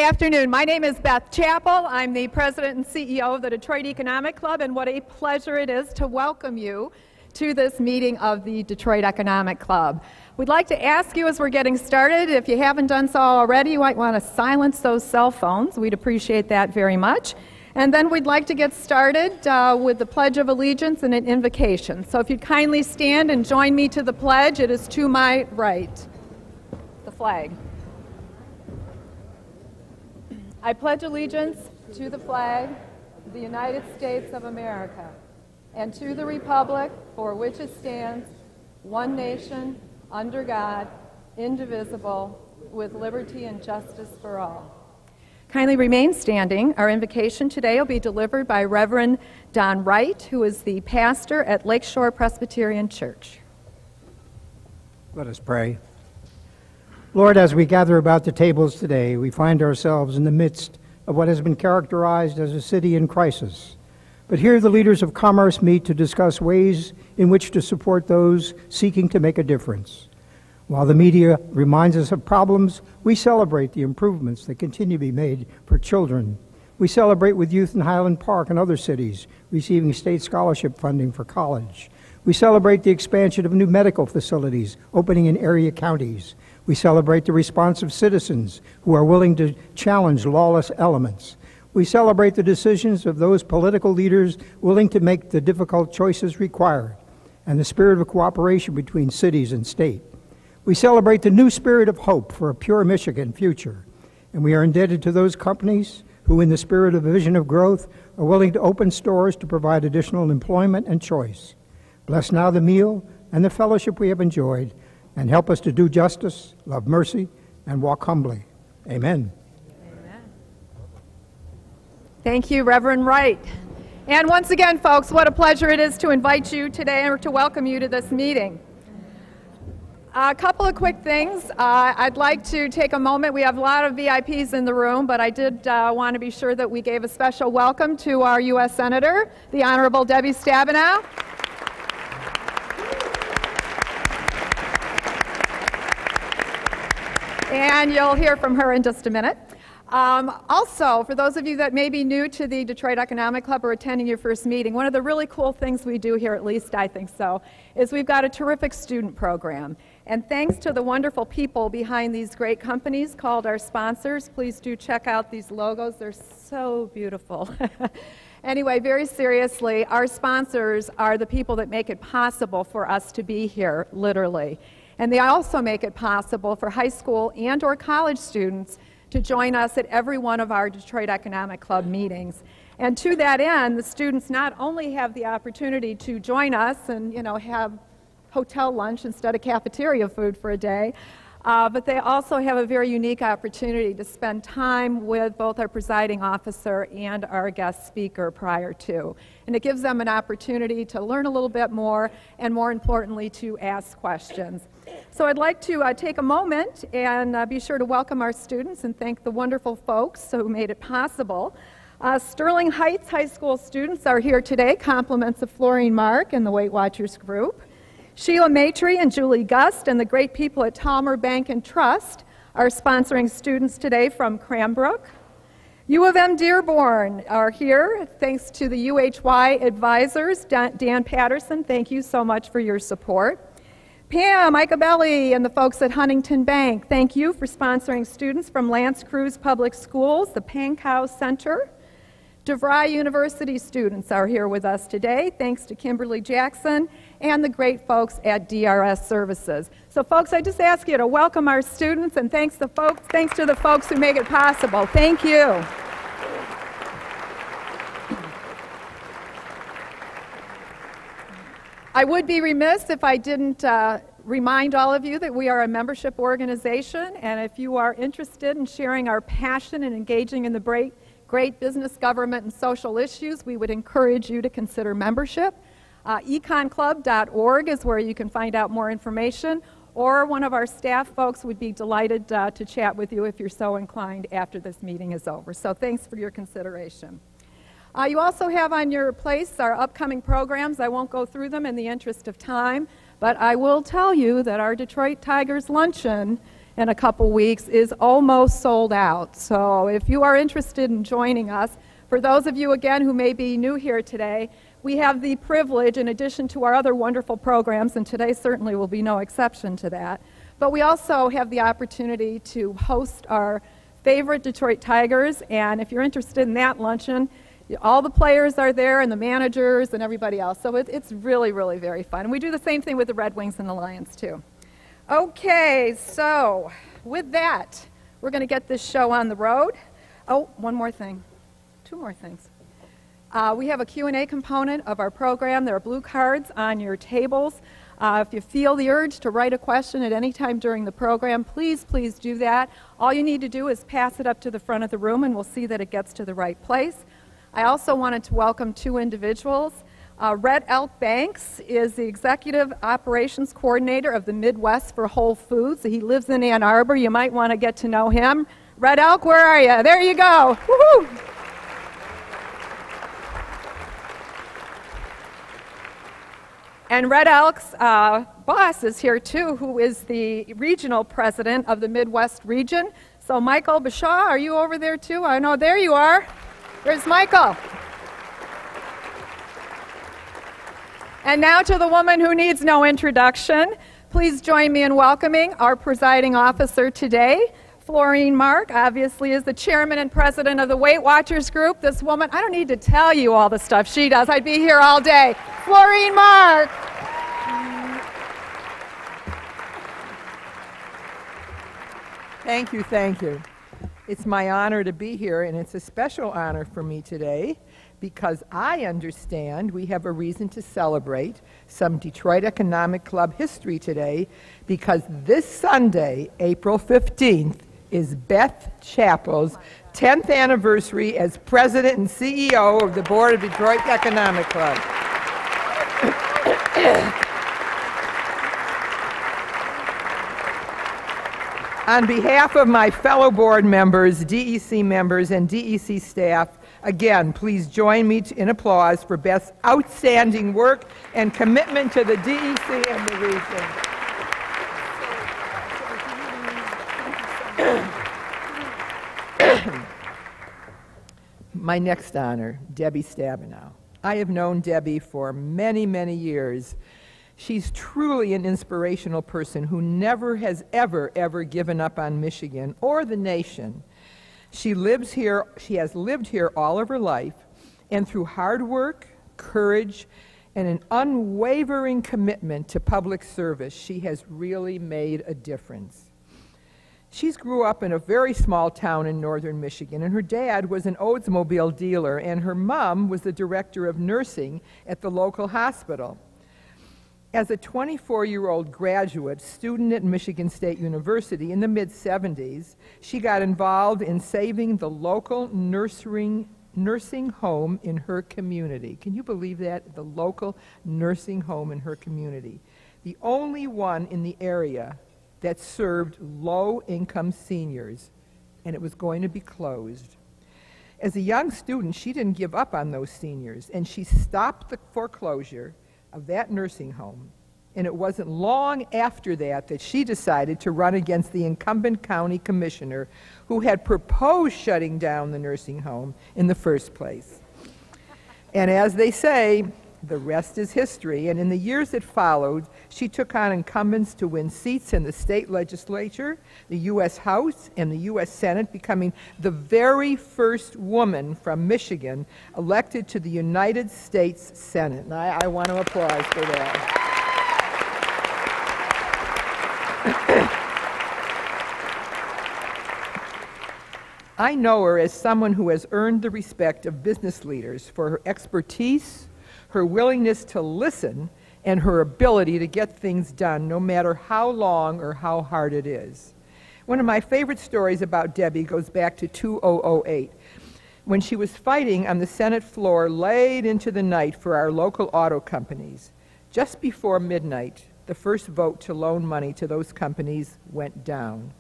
afternoon. My name is Beth Chappell. I'm the president and CEO of the Detroit Economic Club, and what a pleasure it is to welcome you to this meeting of the Detroit Economic Club. We'd like to ask you as we're getting started, if you haven't done so already, you might want to silence those cell phones. We'd appreciate that very much. And then we'd like to get started with the Pledge of Allegiance and an invocation. So if you'd kindly stand and join me to the pledge, it is to my right. The flag. I pledge allegiance to the flag of the United States of America and to the republic for which it stands, one nation, under God, indivisible, with liberty and justice for all. Kindly remain standing. Our invocation today will be delivered by Reverend Don Wright, who is the pastor at Lakeshore Presbyterian Church. Let us pray. Lord, as we gather about the tables today, we find ourselves in the midst of what has been characterized as a city in crisis. But here the leaders of commerce meet to discuss ways in which to support those seeking to make a difference. While the media reminds us of problems, we celebrate the improvements that continue to be made for children. We celebrate with youth in Highland Park and other cities receiving state scholarship funding for college. We celebrate the expansion of new medical facilities opening in area counties. We celebrate the response of citizens who are willing to challenge lawless elements. We celebrate the decisions of those political leaders willing to make the difficult choices required, and the spirit of cooperation between cities and state. We celebrate the new spirit of hope for a pure Michigan future, and we are indebted to those companies who, in the spirit of a vision of growth, are willing to open stores to provide additional employment and choice. Bless now the meal and the fellowship we have enjoyed, and help us to do justice, love mercy, and walk humbly. Amen. Amen. Thank you, Reverend Wright. And once again, folks, what a pleasure it is to invite you today or to welcome you to this meeting. A couple of quick things. I'd like to take a moment. We have a lot of VIPs in the room, but I did want to be sure that we gave a special welcome to our U.S. Senator, the Honorable Debbie Stabenow. And you'll hear from her in just a minute. Also, for those of you that may be new to the Detroit Economic Club or attending your first meeting, one of the really cool things we do here, at least I think so, is we've got a terrific student program. And thanks to the wonderful people behind these great companies called our sponsors, please do check out these logos. They're so beautiful. Anyway, very seriously, our sponsors are the people that make it possible for us to be here, literally. And they also make it possible for high school and or college students to join us at every one of our Detroit Economic Club meetings. And to that end, the students not only have the opportunity to join us and, have hotel lunch instead of cafeteria food for a day, but they also have a very unique opportunity to spend time with both our presiding officer and our guest speaker prior to. And it gives them an opportunity to learn a little bit more and, more importantly, to ask questions. So I'd like to take a moment and be sure to welcome our students and thank the wonderful folks who made it possible. Sterling Heights High School students are here today, compliments of Florine Mark and the Weight Watchers group. Sheila Maitre and Julie Gust and the great people at Talmer Bank and Trust are sponsoring students today from Cranbrook. U of M Dearborn are here thanks to the UHY advisors. Dan Patterson, thank you so much for your support. Pam Icabelli and the folks at Huntington Bank, thank you for sponsoring students from L'Anse Creuse Public Schools, the Pankow Center. DeVry University students are here with us today, thanks to Kimberly Jackson and the great folks at DRS Services. So folks, I just ask you to welcome our students, and thanks to the folks who make it possible. Thank you. I would be remiss if I didn't remind all of you that we are a membership organization, and if you are interested in sharing our passion and engaging in the great business, government, and social issues, we would encourage you to consider membership. Econclub.org is where you can find out more information, or one of our staff folks would be delighted to chat with you if you're so inclined after this meeting is over. So thanks for your consideration. You also have on your place our upcoming programs. I won't go through them in the interest of time, but I will tell you that our Detroit Tigers Luncheon in a couple weeks is almost sold out. So if you are interested in joining us, for those of you, again, who may be new here today, we have the privilege, in addition to our other wonderful programs, and today certainly will be no exception to that, but we also have the opportunity to host our favorite Detroit Tigers, and if you're interested in that luncheon, all the players are there and the managers and everybody else. So it's really, really very fun. And we do the same thing with the Red Wings and the Lions, too. Okay, so with that, we're going to get this show on the road. Oh, one more thing. Two more things. We have a Q&A component of our program. There are blue cards on your tables. If you feel the urge to write a question at any time during the program, please do that. All you need to do is pass it up to the front of the room, and we'll see that it gets to the right place. I also wanted to welcome two individuals. Red Elk Banks is the Executive Operations Coordinator of the Midwest for Whole Foods. He lives in Ann Arbor. You might want to get to know him. Red Elk, where are you? There you go. Woo-hoo! And Red Elk's boss is here too, who is the regional president of the Midwest region. So Michael Bashaw, are you over there too? I know, there you are. There's Michael. And now to the woman who needs no introduction. Please join me in welcoming our presiding officer today. Florine Mark, obviously, is the chairman and president of the Weight Watchers Group. This woman, I don't need to tell you all the stuff she does. I'd be here all day. Florine Mark. Thank you, thank you. It's my honor to be here, and it's a special honor for me today because I understand we have a reason to celebrate some Detroit Economic Club history today, because this Sunday, April 15th, is Beth Chappell's 10th anniversary as president and CEO of the Board of Detroit Economic Club. On behalf of my fellow board members, DEC members, and DEC staff, again, please join me in applause for Beth's outstanding work and commitment to the DEC and the region. My next honor, Debbie Stabenow. I have known Debbie for many, many years. She's truly an inspirational person who never has ever given up on Michigan or the nation. She has lived here all of her life, and through hard work, courage, and an unwavering commitment to public service, she has really made a difference. She grew up in a very small town in northern Michigan, and her dad was an Oldsmobile dealer, and her mom was the director of nursing at the local hospital. As a 24-year-old graduate student at Michigan State University in the mid-'70s, she got involved in saving the local nursing home in her community. Can you believe that? The local nursing home in her community. The only one in the area that served low-income seniors, and it was going to be closed. As a young student, she didn't give up on those seniors, and she stopped the foreclosure of that nursing home. And it wasn't long after that she decided to run against the incumbent county commissioner who had proposed shutting down the nursing home in the first place. And as they say, the rest is history. And in the years that followed, she took on incumbents to win seats in the state legislature, the U.S. House, and the U.S. Senate, becoming the very first woman from Michigan elected to the United States Senate. And I want to applaud for that. I know her as someone who has earned the respect of business leaders for her expertise, her willingness to listen, and her ability to get things done no matter how long or how hard it is. One of my favorite stories about Debbie goes back to 2008, when she was fighting on the Senate floor late into the night for our local auto companies. Just before midnight, the first vote to loan money to those companies went down.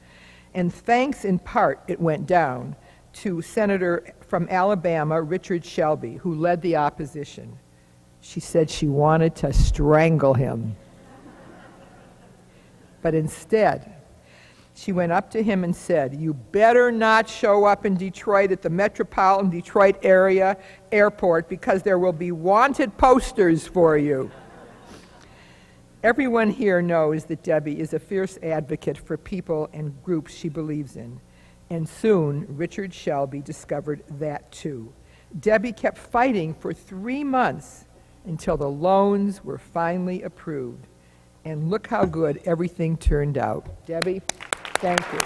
And thanks in part, it went down to Senator from Alabama, Richard Shelby, who led the opposition. She said she wanted to strangle him. But instead, She went up to him and said, "You better not show up in Detroit at the metropolitan Detroit area airport because there will be wanted posters for you." Everyone here knows that Debbie is a fierce advocate for people and groups she believes in. And soon, Richard Shelby discovered that too. Debbie kept fighting for 3 months until the loans were finally approved. And look how good everything turned out. Debbie, thank you.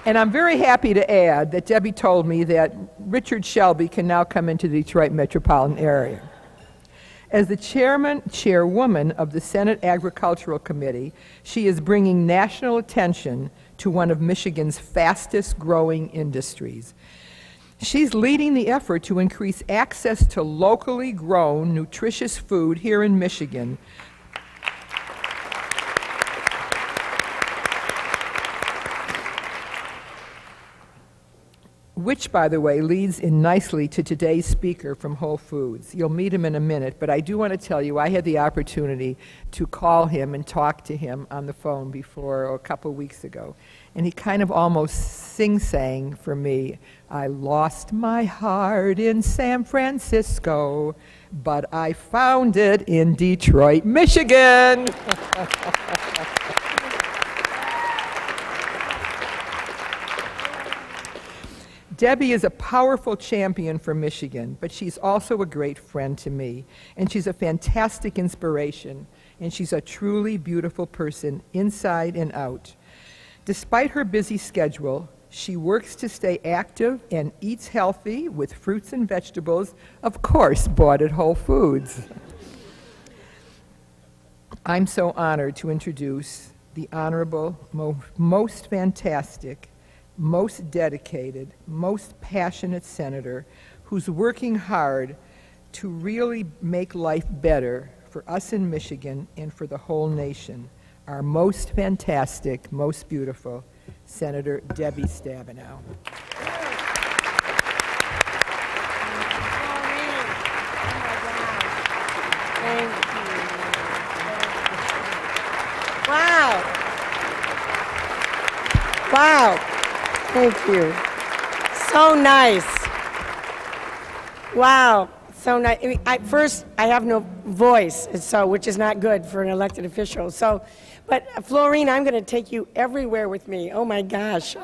And I'm very happy to add that Debbie told me that Richard Shelby can now come into the Detroit metropolitan area. As the chairwoman of the Senate Agricultural Committee, she is bringing national attention to one of Michigan's fastest growing industries. She's leading the effort to increase access to locally grown, nutritious food here in Michigan, which, by the way, leads in nicely to today's speaker from Whole Foods. You'll meet him in a minute, but I do want to tell you I had the opportunity to call him and talk to him on the phone before, a couple weeks ago, and he kind of almost sing-sang for me, "I lost my heart in San Francisco, but I found it in Detroit, Michigan." Debbie is a powerful champion for Michigan, but she's also a great friend to me, and she's a fantastic inspiration, and she's a truly beautiful person inside and out. Despite her busy schedule, she works to stay active and eats healthy with fruits and vegetables, of course, bought at Whole Foods. I'm so honored to introduce the honorable, most fantastic, most dedicated, most passionate senator who's working hard to really make life better for us in Michigan and for the whole nation. Our most fantastic, most beautiful Senator Debbie Stabenow. Wow. Wow. Thank you. So nice. Wow. So nice. First, I have no voice, which is not good for an elected official. But Florine, I'm going to take you everywhere with me. Oh my gosh.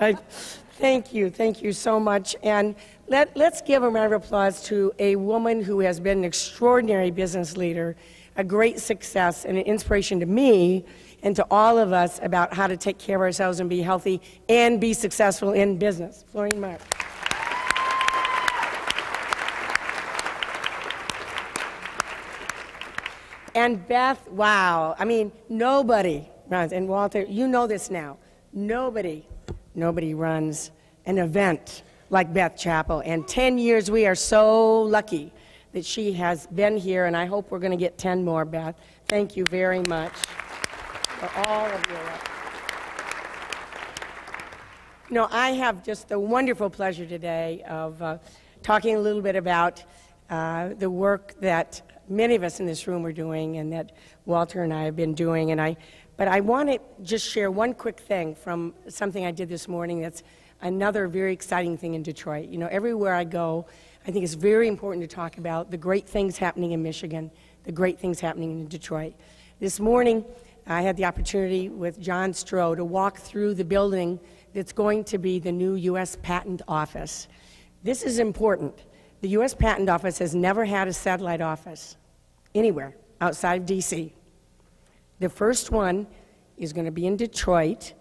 Thank you so much. And let's give a round of applause to a woman who has been an extraordinary business leader, a great success, and an inspiration to me and to all of us about how to take care of ourselves and be healthy and be successful in business. Florine Mark. And Beth, wow. I mean, nobody runs, and Walter, you know this now, nobody runs an event like Beth Chapel. And 10 years, we are so lucky that she has been here, and I hope we're going to get 10 more, Beth. Thank you very much for all of your work. You know, I have just the wonderful pleasure today of talking a little bit about the work that many of us in this room are doing and that Walter and I have been doing. But I want to just share one quick thing from something I did this morning that's another very exciting thing in Detroit. You know, everywhere I go, I think it's very important to talk about the great things happening in Michigan, the great things happening in Detroit. This morning, I had the opportunity with John Stroh to walk through the building that's going to be the new U.S. Patent Office. This is important. The U.S. Patent Office has never had a satellite office anywhere outside of D.C. The first one is going to be in Detroit.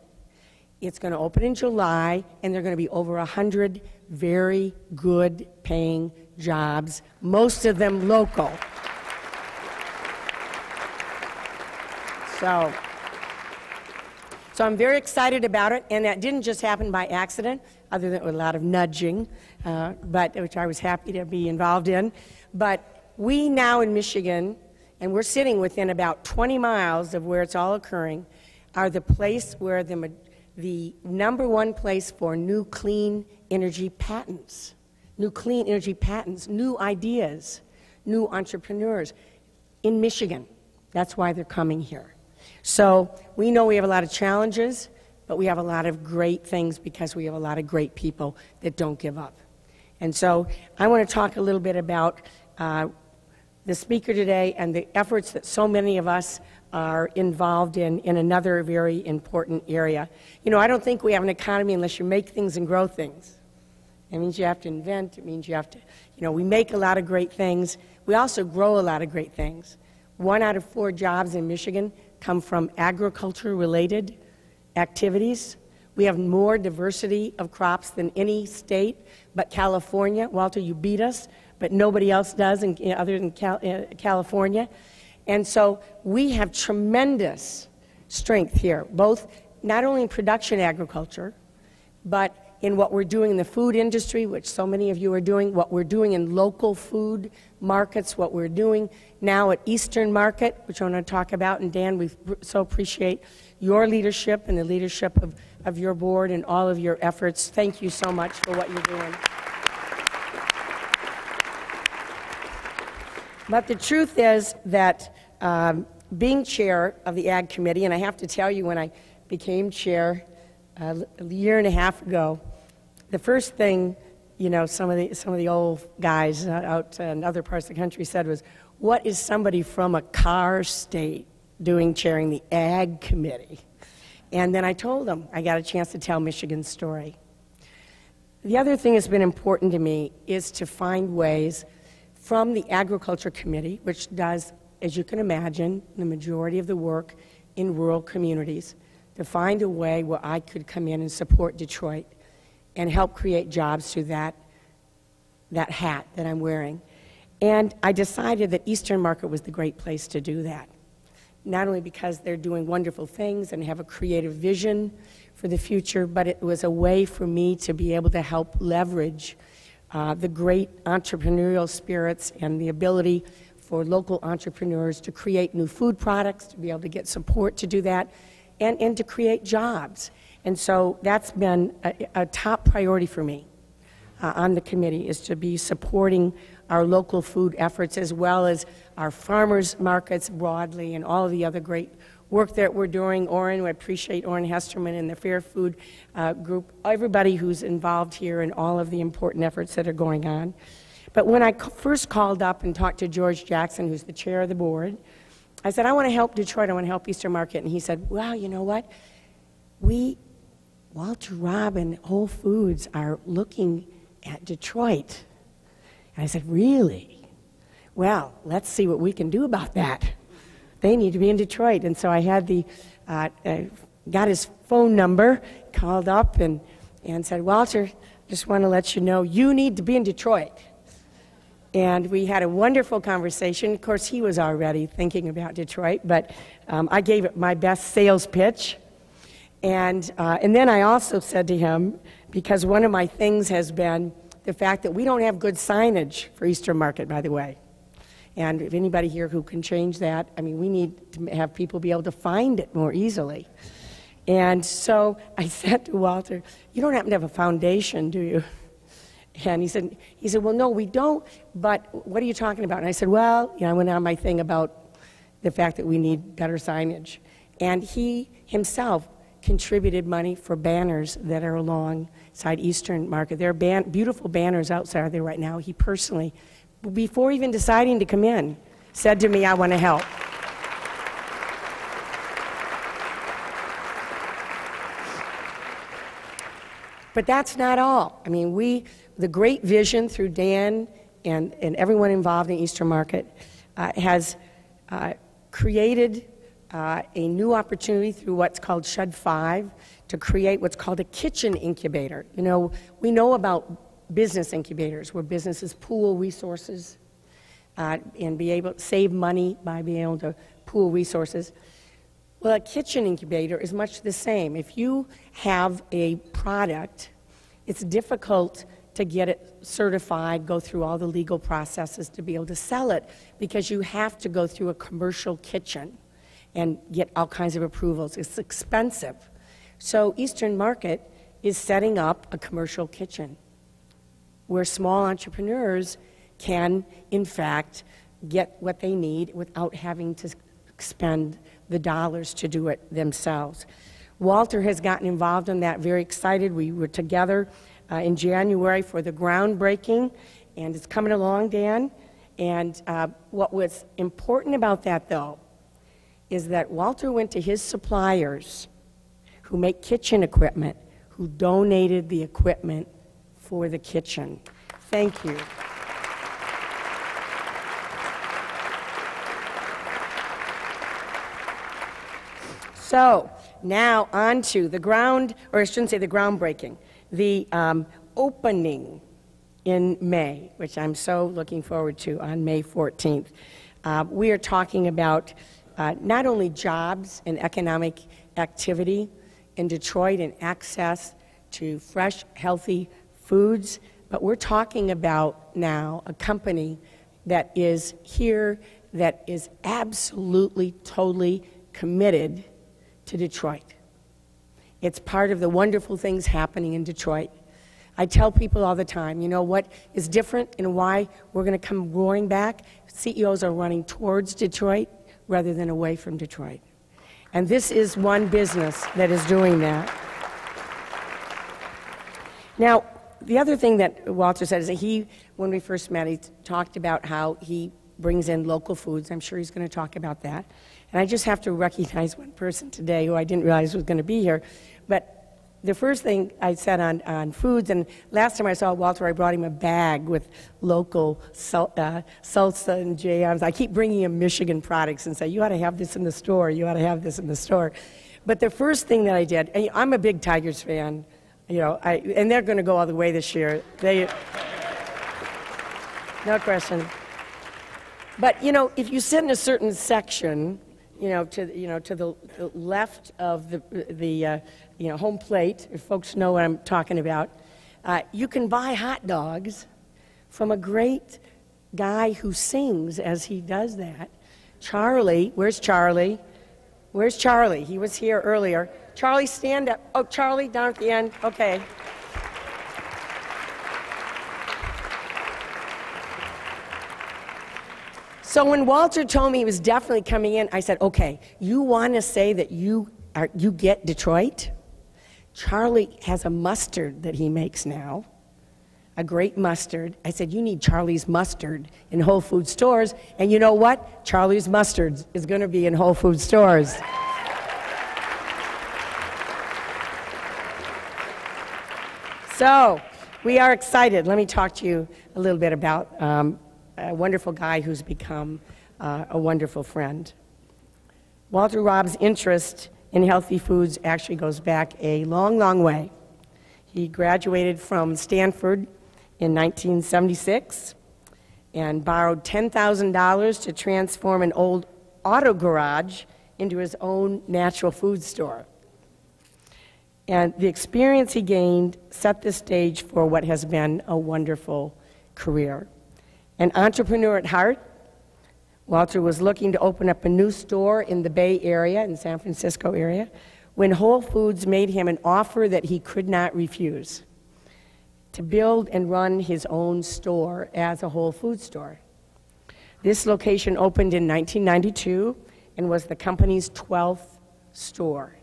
It's going to open in July, and there are going to be over 100 very good paying jobs, most of them local. So I'm very excited about it, and that didn't just happen by accident, other than a lot of nudging, which I was happy to be involved in. But we now in Michigan, and we're sitting within about 20 miles of where it's all occurring, are the place where the #1 place for new clean energy patents, new ideas, new entrepreneurs in Michigan. That's why they're coming here. So we know we have a lot of challenges, but we have a lot of great things because we have a lot of great people that don't give up. And so I want to talk a little bit about the speaker today and the efforts that so many of us are involved in another very important area. You know, I don't think we have an economy unless you make things and grow things. It means you have to invent. It means you have to, you know, we make a lot of great things. We also grow a lot of great things. 1 out of 4 jobs in Michigan come from agriculture-related activities. We have more diversity of crops than any state but California. Walter, you beat us, but nobody else does other than California. And so we have tremendous strength here, both not only in production agriculture, but in what we're doing in the food industry, which so many of you are doing, what we're doing in local food markets, what we're doing now at Eastern Market, which I want to talk about. And Dan, we so appreciate your leadership and the leadership of your board and all of your efforts. Thank you so much for what you're doing. But the truth is that being chair of the Ag Committee, and I have to tell you, when I became chair a year and a half ago, the first thing, you know, some of the old guys out in other parts of the country said was, what is somebody from a car state doing chairing the Ag Committee? And then I told them I got a chance to tell Michigan's story. The other thing that's been important to me is to find ways from the Agriculture Committee, which does, as you can imagine, the majority of the work in rural communities, to find a way where I could come in and support Detroit and help create jobs through that hat that I'm wearing. And I decided that Eastern Market was the great place to do that, not only because they're doing wonderful things and have a creative vision for the future, but it was a way for me to be able to help leverage the great entrepreneurial spirits and the ability for local entrepreneurs to create new food products, to be able to get support to do that, and to create jobs. And so that's been a top priority for me on the committee, is to be supporting our local food efforts as well as our farmers markets broadly and all of the other great work that we're doing. Orrin, we appreciate Orrin Hesterman and the Fair Food Group, everybody who's involved here in all of the important efforts that are going on. But when I first called up and talked to George Jackson, who's the chair of the board, I said, I want to help Detroit, I want to help Eastern Market. And he said, well, you know what? Walter, Robb, and Whole Foods are looking at Detroit. And I said, really? Well, let's see what we can do about that. They need to be in Detroit. And so I had got his phone number, called up and said, Walter, just want to let you know, you need to be in Detroit. And we had a wonderful conversation. Of course, he was already thinking about Detroit, but I gave it my best sales pitch. And then I also said to him, because one of my things has been the fact that we don't have good signage for Eastern Market, by the way. And if anybody here who can change that, I mean, we need to have people be able to find it more easily. And so I said to Walter, you don't happen to have a foundation, do you? And he said, well, no, we don't, but what are you talking about? And I said, well, you know, I went on my thing about the fact that we need better signage. And he himself contributed money for banners that are alongside Eastern Market. There are beautiful banners outside there right now. He personally, before even deciding to come in, said to me, I want to help. But that's not all. I mean, the great vision through Dan and everyone involved in Eastern Market has created a new opportunity through what's called Shed 5 to create what's called a kitchen incubator. You know, we know about business incubators where businesses pool resources and be able to save money by being able to pool resources. Well, a kitchen incubator is much the same. If you have a product, it's difficult to get it certified, go through all the legal processes to be able to sell it, because you have to go through a commercial kitchen and get all kinds of approvals. It's expensive. So Eastern Market is setting up a commercial kitchen where small entrepreneurs can, in fact, get what they need without having to expend the dollars to do it themselves. Walter has gotten involved in that, very excited. We were together in January for the groundbreaking, and it's coming along, Dan. And what was important about that, though, is that Walter went to his suppliers who make kitchen equipment, who donated the equipment for the kitchen. Thank you. So now on to the groundbreaking, the opening in May, which I'm so looking forward to on May 14th. We are talking about not only jobs and economic activity in Detroit and access to fresh, healthy foods, but we're talking about now a company that is here that is absolutely, totally committed to Detroit. It's part of the wonderful things happening in Detroit. I tell people all the time, you know what is different and why we're going to come roaring back? CEOs are running towards Detroit rather than away from Detroit. And this is one business that is doing that. Now, the other thing that Walter said is that when we first met, he talked about how he brings in local foods. I'm sure he's going to talk about that. And I just have to recognize one person today who I didn't realize was going to be here. But the first thing I said on foods, and last time I saw Walter, I brought him a bag with local salsa and jams. I keep bringing him Michigan products and say, you ought to have this in the store, you ought to have this in the store. But the first thing that I did, and I'm a big Tigers fan, and they're going to go all the way this year. No question. But, if you sit in a certain section, to the left of the home plate, if folks know what I'm talking about, you can buy hot dogs from a great guy who sings as he does that. Charlie, where's Charlie? Where's Charlie? He was here earlier. Charlie, stand up. Oh, Charlie, down at the end. Okay. So when Walter told me he was definitely coming in, I said, okay, you want to say that you get Detroit? Charlie has a mustard that he makes now, a great mustard. I said, you need Charlie's mustard in Whole Food stores. And you know what? Charlie's mustard is going to be in Whole Food stores. So we are excited. Let me talk to you a little bit about a wonderful guy who's become a wonderful friend. Walter Robb's interest in healthy foods actually goes back a long, long way. He graduated from Stanford in 1976 and borrowed $10,000 to transform an old auto garage into his own natural food store. And the experience he gained set the stage for what has been a wonderful career. An entrepreneur at heart, Walter was looking to open up a new store in the Bay Area, in San Francisco area, when Whole Foods made him an offer that he could not refuse, to build and run his own store as a Whole Foods store. This location opened in 1992 and was the company's 12th store.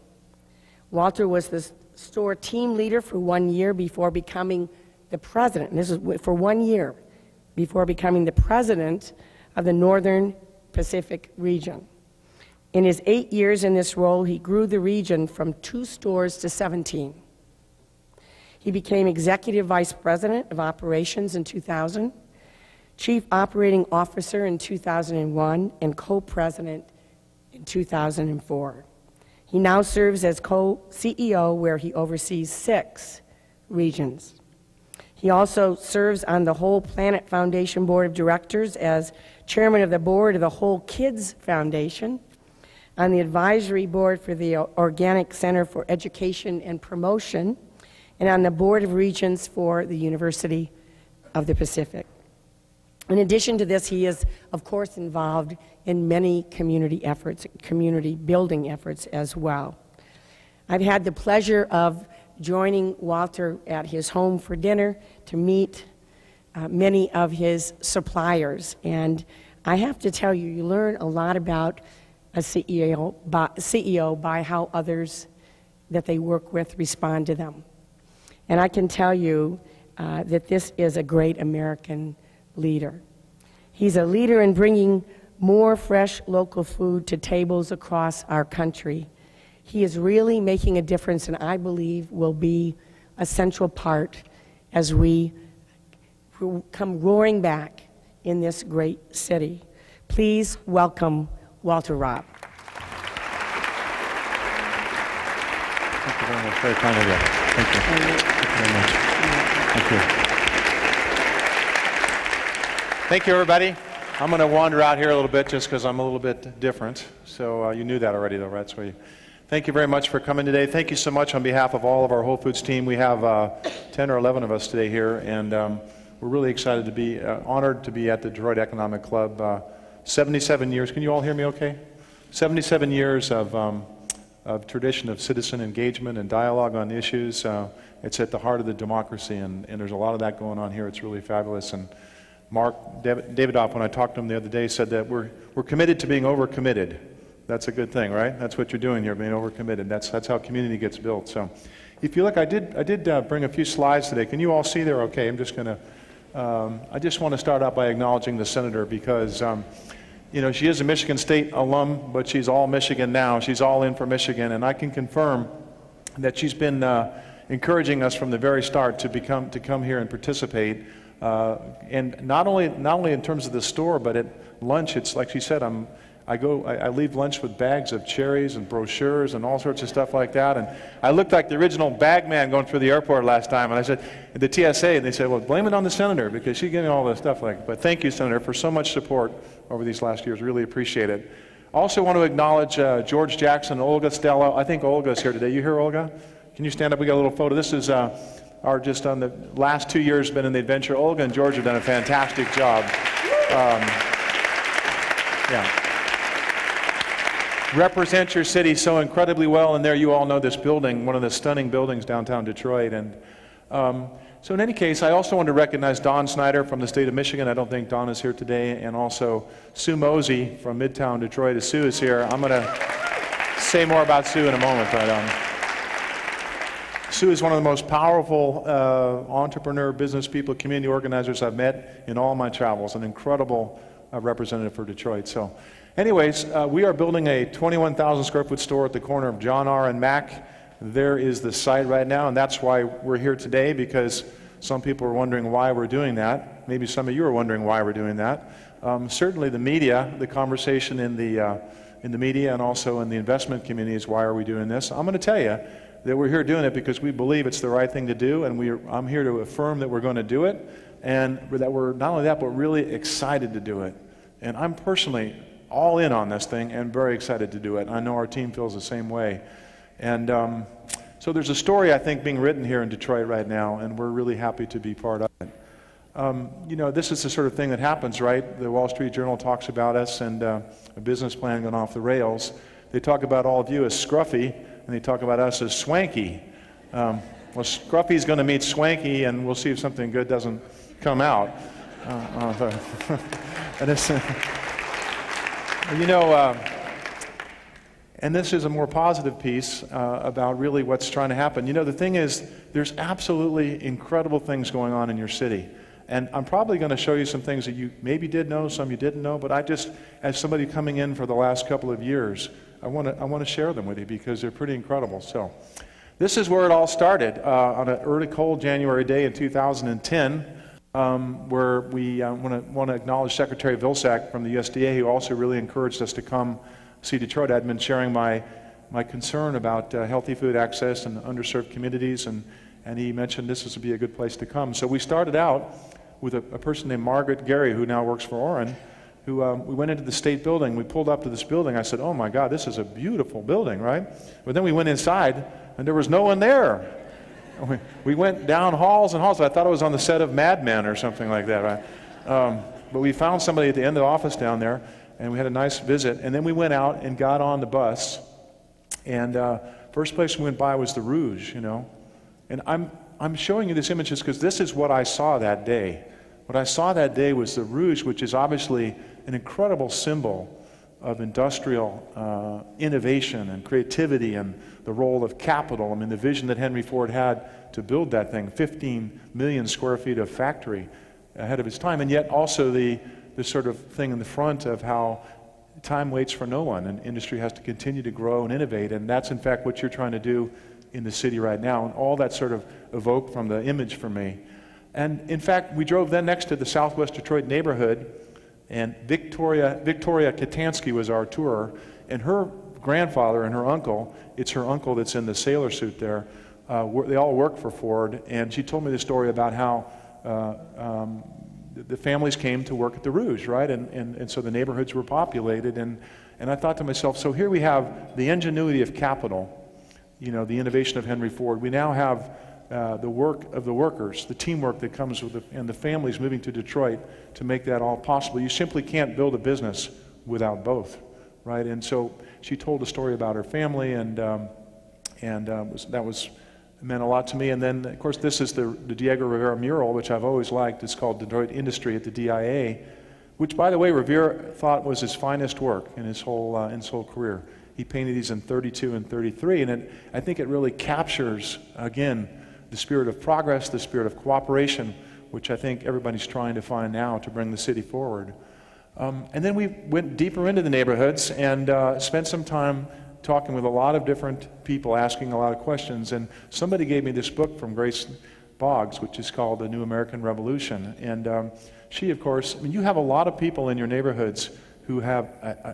Walter was the store team leader for 1 year before becoming the president. And this is for 1 year before becoming the president of the Northern Pacific region. In his 8 years in this role, he grew the region from 2 stores to 17. He became Executive Vice President of Operations in 2000, Chief Operating Officer in 2001, and Co-President in 2004. He now serves as co-CEO, where he oversees 6 regions. He also serves on the Whole Planet Foundation Board of Directors as chairman of the board of the Whole Kids Foundation, on the advisory board for the Organic Center for Education and Promotion, and on the Board of Regents for the University of the Pacific. In addition to this, he is, of course, involved in many community efforts, community building efforts as well. I've had the pleasure of joining Walter at his home for dinner to meet many of his suppliers. And I have to tell you, you learn a lot about a CEO by how others that they work with respond to them. And I can tell you that this is a great American leader. He's a leader in bringing more fresh local food to tables across our country. He is really making a difference, and I believe will be a central part as we come roaring back in this great city. Please welcome Walter Robb. Thank you very much. Very kind of you. Thank you. Thank you very much. Thank you. Thank you, everybody. I'm going to wander out here a little bit just because I'm a little bit different. So you knew that already, though, right? So thank you very much for coming today. Thank you so much on behalf of all of our Whole Foods team. We have 10 or 11 of us today here, and we're really excited to be honored to be at the Detroit Economic Club. 77 years. Can you all hear me okay? 77 years of tradition of citizen engagement and dialogue on issues. It's at the heart of the democracy, and there's a lot of that going on here. It's really fabulous. And Mark Davidoff, when I talked to him the other day, said that we're committed to being overcommitted. That's a good thing, right? That's what you're doing here, being overcommitted. That's how community gets built. So, if you look, I did bring a few slides today. Can you all see there? Okay, I'm just gonna. I just want to start out by acknowledging the senator because. You know, she is a Michigan State alum, but she's all Michigan now. She's all in for Michigan, and I can confirm that she's been encouraging us from the very start to come here and participate. And not only in terms of the store, but at lunch. It's like she said, I leave lunch with bags of cherries and brochures and all sorts of stuff like that. And I looked like the original bag man going through the airport last time. And I said, the TSA, and they said, well, blame it on the senator because she's getting all this stuff like. But thank you, Senator, for so much support over these last years. Really appreciate it. Also want to acknowledge George Jackson and Olga Stella. I think Olga's here today. You here, Olga? Can you stand up? We got a little photo. This is our just on the last 2 years been in the adventure. Olga and George have done a fantastic job. Yeah. Represent your city so incredibly well, and there you all know this building, one of the stunning buildings downtown Detroit. And so in any case, I also want to recognize Don Snyder from the state of Michigan. I don't think Don is here today, and also Sue Mosey from Midtown Detroit. As Sue is here, I'm going to say more about Sue in a moment, but Sue is one of the most powerful entrepreneur, business people, community organizers I've met in all my travels, an incredible representative for Detroit. So. Anyways, we are building a 21,000 square foot store at the corner of John R. and Mack. There is the site right now, and that's why we're here today, because some people are wondering why we're doing that. Maybe some of you are wondering why we're doing that. Certainly the media, the conversation in the media and also in the investment community is why are we doing this. I'm going to tell you that we're here doing it because we believe it's the right thing to do, and I'm here to affirm that we're going to do it, and that we're not only that, but really excited to do it. And I'm personally all in on this thing and very excited to do it. I know our team feels the same way. And so there's a story, I think, being written here in Detroit right now, and we're really happy to be part of it. You know, this is the sort of thing that happens, right? The Wall Street Journal talks about us and a business plan going off the rails. They talk about all of you as scruffy, and they talk about us as swanky. Well, Scruffy's going to meet Swanky, and we'll see if something good doesn't come out. And it's, you know, and this is a more positive piece about really what's trying to happen. You know, the thing is, there's absolutely incredible things going on in your city. And I'm probably going to show you some things that you maybe did know, some you didn't know, but I just, as somebody coming in for the last couple of years, I want to share them with you because they're pretty incredible. So, this is where it all started on an early cold January day in 2010. Where we want to acknowledge Secretary Vilsack from the USDA, who also really encouraged us to come see Detroit. I'd been sharing my concern about healthy food access and underserved communities, and he mentioned this would be a good place to come. So we started out with a person named Margaret Gary, who now works for Orrin, who we went into the state building. We pulled up to this building. I said, oh my God, this is a beautiful building, right? But then we went inside, and there was no one there. We went down halls and halls. I thought it was on the set of Mad Men or something like that, right? But we found somebody at the end of the office down there, and we had a nice visit. And then we went out and got on the bus. And first place we went by was the Rouge, you know. And I'm showing you this image just because this is what I saw that day. What I saw that day was the Rouge, which is obviously an incredible symbol of industrial innovation and creativity and the role of capital. I mean, the vision that Henry Ford had to build that thing, 15 million square feet of factory ahead of its time, and yet also the sort of thing in the front of how time waits for no one, and industry has to continue to grow and innovate, and that's in fact what you're trying to do in the city right now, and all that sort of evoked from the image for me. And in fact, we drove then next to the Southwest Detroit neighborhood, and Victoria Katansky was our tourer, and her grandfather and her uncle, it's her uncle that's in the sailor suit there, they all work for Ford, and she told me the story about how the families came to work at the Rouge, right? And so the neighborhoods were populated, and I thought to myself, so here we have the ingenuity of capital, you know, the innovation of Henry Ford. We now have the work of the workers, the teamwork that comes with and the families moving to Detroit to make that all possible. You simply can't build a business without both, right? And so she told a story about her family, and that meant a lot to me. And then, of course, this is the Diego Rivera mural, which I've always liked. It's called Detroit Industry at the DIA, which, by the way, Rivera thought was his finest work in his whole career. He painted these in 32 and 33, and I think it really captures, again, the spirit of progress, the spirit of cooperation, which I think everybody's trying to find now to bring the city forward. And then we went deeper into the neighborhoods and spent some time talking with a lot of different people, asking a lot of questions. And somebody gave me this book from Grace Boggs, which is called The New American Revolution. And she, of course, I mean, you have a lot of people in your neighborhoods who have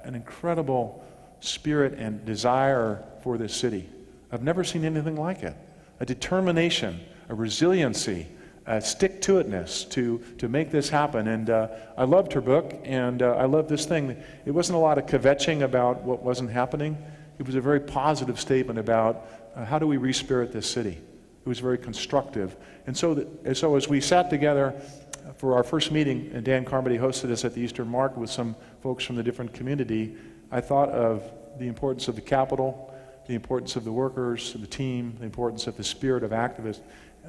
an incredible spirit and desire for this city. I've never seen anything like it. A determination, a resiliency, a stick-to-itness to make this happen. And I loved her book, and I loved this thing. It wasn't a lot of kvetching about what wasn't happening. It was a very positive statement about how do we re-spirit this city. It was very constructive. And so as we sat together for our first meeting, and Dan Carmody hosted us at the Eastern Market with some folks from the different community, I thought of the importance of the capital, the importance of the workers, the team, the importance of the spirit of activists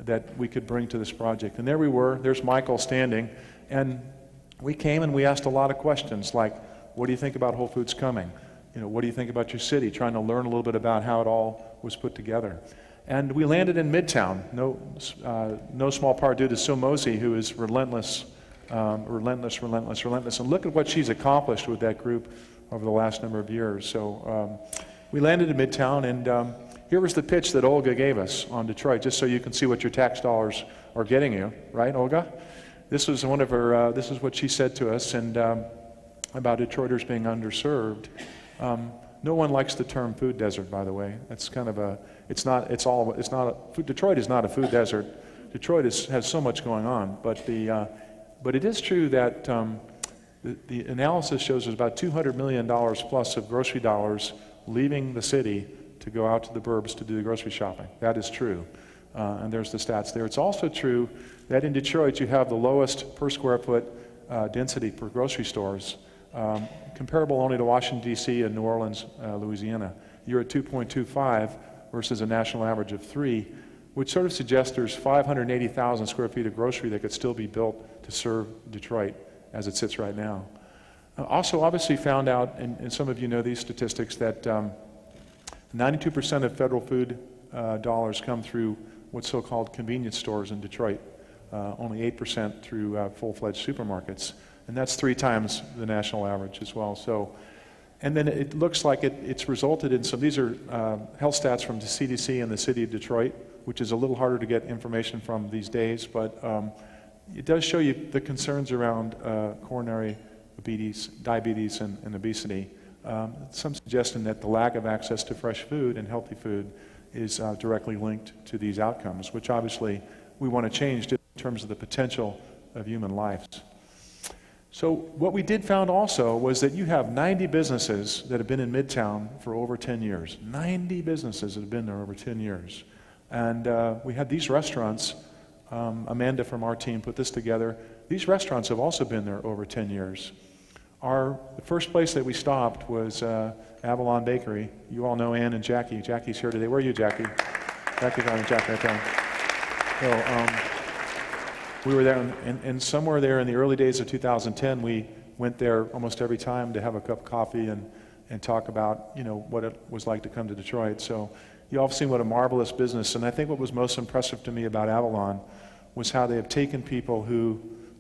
that we could bring to this project. And there we were, there's Michael standing, and we came and we asked a lot of questions like, what do you think about Whole Foods coming? You know, what do you think about your city? Trying to learn a little bit about how it all was put together. And we landed in Midtown, no small part due to Sue Mosey, who is relentless, and look at what she's accomplished with that group over the last number of years. So we landed in Midtown, and here was the pitch that Olga gave us on Detroit, just so you can see what your tax dollars are getting you, right, Olga? This was one of her, this is what she said to us, and about Detroiters being underserved. No one likes the term food desert, by the way. That's kind of a, Detroit is not a food desert. Detroit has so much going on, but it is true that the analysis shows there's about $200 million plus of grocery dollars leaving the city to go out to the burbs to do the grocery shopping. That is true, and there's the stats there. It's also true that in Detroit you have the lowest per square foot density for grocery stores, comparable only to Washington, D.C. and New Orleans, Louisiana. You're at 2.25 versus a national average of 3, which sort of suggests there's 580,000 square feet of grocery that could still be built to serve Detroit as it sits right now. Also obviously found out, and some of you know these statistics, that 92% of federal food dollars come through what's so-called convenience stores in Detroit, only 8% through full-fledged supermarkets. And that's 3 times the national average as well. So, and then it looks like it's resulted in some, these are health stats from the CDC and the city of Detroit, which is a little harder to get information from these days, but it does show you the concerns around coronary diabetes and obesity. Some suggestion that the lack of access to fresh food and healthy food is directly linked to these outcomes, which obviously we want to change in terms of the potential of human lives. So what we did found also was that you have 90 businesses that have been in Midtown for over 10 years. 90 businesses that have been there over 10 years. And we had these restaurants, Amanda from our team put this together. These restaurants have also been there over 10 years. The first place that we stopped was Avalon Bakery. You all know Ann and Jackie. Jackie's here today. Where are you, Jackie? Jackie's on Jack right there. So we were there, and somewhere there in the early days of 2010, we went there almost every time to have a cup of coffee and talk about, you know, what it was like to come to Detroit. So you all have seen what a marvelous business, and I think what was most impressive to me about Avalon was how they have taken people over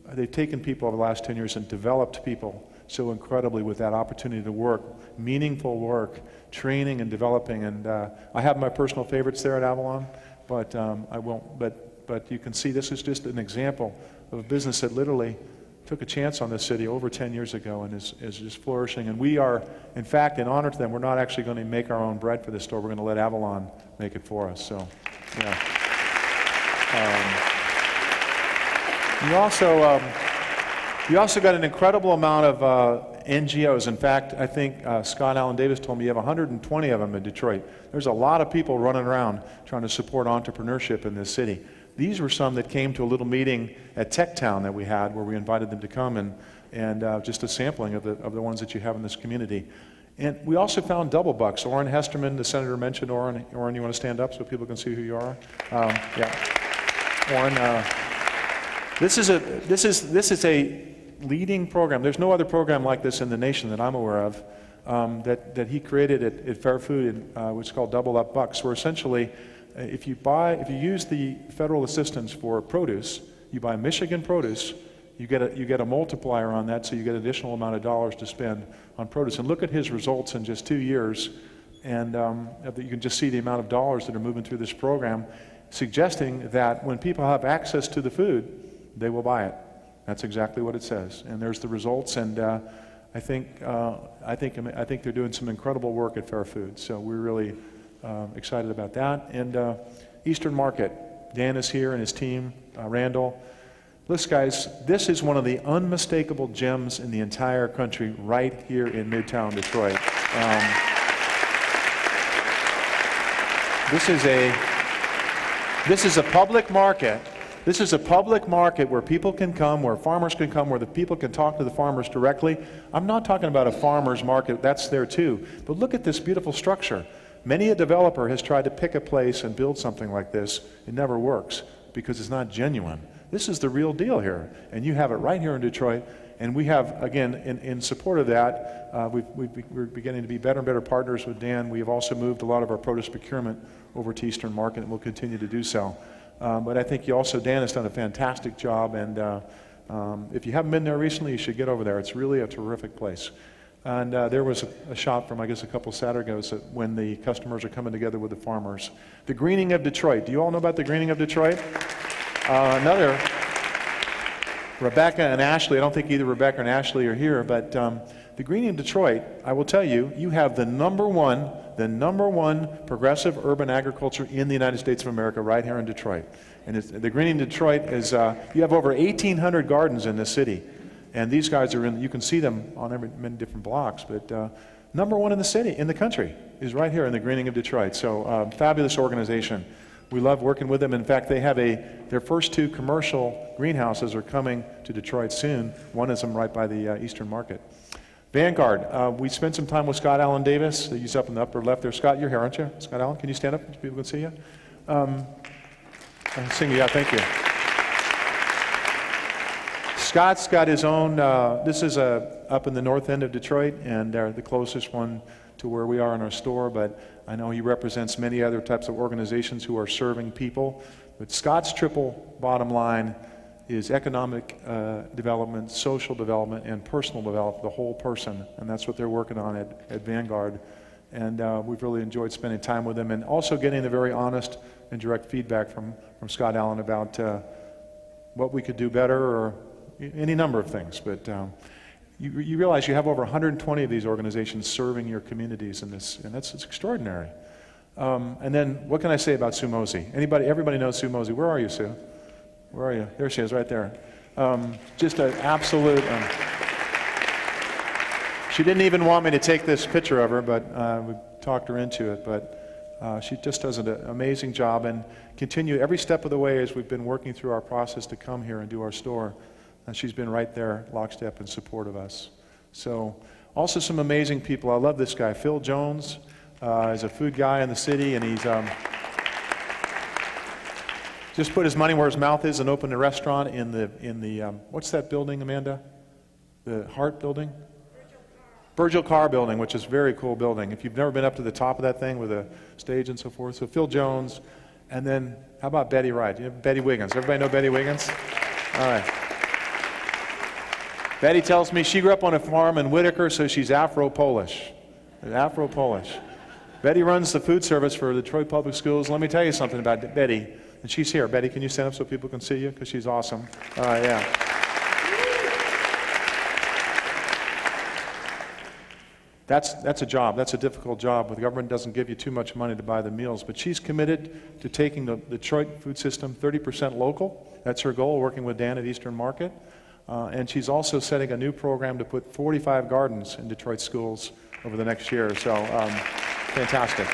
the last 10 years and developed people so incredibly with that opportunity to work, meaningful work, training and developing. And I have my personal favorites there at Avalon, but I won't. But you can see this is just an example of a business that literally took a chance on this city over 10 years ago and is just flourishing. And we are, in fact, in honor to them, we're not actually going to make our own bread for this store. We're going to let Avalon make it for us. So, yeah. You also got an incredible amount of NGOs. In fact, I think Scott Allen Davis told me you have 120 of them in Detroit. There's a lot of people running around trying to support entrepreneurship in this city. These were some that came to a little meeting at Tech Town that we had where we invited them to come and just a sampling of the ones that you have in this community. And we also found double bucks. Orrin Hesterman, the senator mentioned Orrin. Orrin, you want to stand up so people can see who you are? Yeah. Orrin, this is a leading program. There's no other program like this in the nation that I'm aware of that he created at Fair Food, which is called Double Up Bucks, where essentially if you use the federal assistance for produce, you buy Michigan produce, you get a multiplier on that, so you get an additional amount of dollars to spend on produce. And look at his results in just 2 years, and you can just see the amount of dollars that are moving through this program, suggesting that when people have access to the food, they will buy it. That's exactly what it says. And there's the results, and I think they're doing some incredible work at Fair Food. So we're really excited about that. And Eastern Market, Dan is here and his team, Randall. Listen, guys, this is one of the unmistakable gems in the entire country right here in Midtown Detroit. This is a public market. This is a public market where people can come, where farmers can come, where the people can talk to the farmers directly. I'm not talking about a farmer's market. That's there too. But look at this beautiful structure. Many a developer has tried to pick a place and build something like this. It never works because it's not genuine. This is the real deal here. And you have it right here in Detroit. And we have, again, in support of that, we're beginning to be better and better partners with Dan. We have also moved a lot of our produce procurement over to Eastern Market, and we'll continue to do so. But I think Dan has done a fantastic job, and if you haven't been there recently, you should get over there. It's really a terrific place. And there was a shot from, I guess, a couple Saturdays when the customers are coming together with the farmers. The Greening of Detroit. Do you all know about the Greening of Detroit? Another, Rebecca and Ashley. I don't think either Rebecca and Ashley are here, but the Greening of Detroit, I will tell you, you have the number one progressive urban agriculture in the United States of America right here in Detroit. And the Greening of Detroit is, you have over 1,800 gardens in this city. And these guys are you can see them on many different blocks, but number one in the city, in the country, is right here in the Greening of Detroit. So fabulous organization. We love working with them. In fact, they have their first 2 commercial greenhouses are coming to Detroit soon. One is right by the Eastern Market. Vanguard, we spent some time with Scott Allen Davis. He's up in the upper left there. Scott, you're here, aren't you? Scott Allen, can you stand up so people can see you? Yeah, thank you. Scott's got his own, this is up in the north end of Detroit, and they're the closest one to where we are in our store, but I know he represents many other types of organizations who are serving people. But Scott's triple bottom line is economic development, social development, and personal development, the whole person. And that's what they're working on at Vanguard. And we've really enjoyed spending time with them and also getting the very honest and direct feedback from Scott Allen about what we could do better or any number of things. But you realize you have over 120 of these organizations serving your communities in this, and it's extraordinary. And then what can I say about Sue Mosey? Everybody knows Sue Mosey. Where are you, Sue? Where are you? There she is, right there. Just an absolute... she didn't even want me to take this picture of her, but we talked her into it. But she just does an amazing job and continue every step of the way as we've been working through our process to come here and do our store. And she's been right there, lockstep, in support of us. So, also some amazing people. I love this guy, Phil Jones. He's a food guy in the city, and he's just put his money where his mouth is and opened a restaurant in the what's that building, Amanda? The Hart Building? Virgil Carr Building, which is a very cool building. If you've never been up to the top of that thing with a stage and so forth. So Phil Jones, and then how about Betty Wright? You know Betty Wiggins. Everybody know Betty Wiggins? All right. Betty tells me she grew up on a farm in Whitaker, so she's Afro-Polish. Afro-Polish. Betty runs the food service for the Detroit Public Schools. Let me tell you something about Betty. And she's here. Betty, can you stand up so people can see you? Because she's awesome. Yeah. That's a job. That's a difficult job. The government doesn't give you too much money to buy the meals. But she's committed to taking the Detroit food system 30% local. That's her goal, working with Dan at Eastern Market. And she's also setting a new program to put 45 gardens in Detroit schools over the next year. So, fantastic.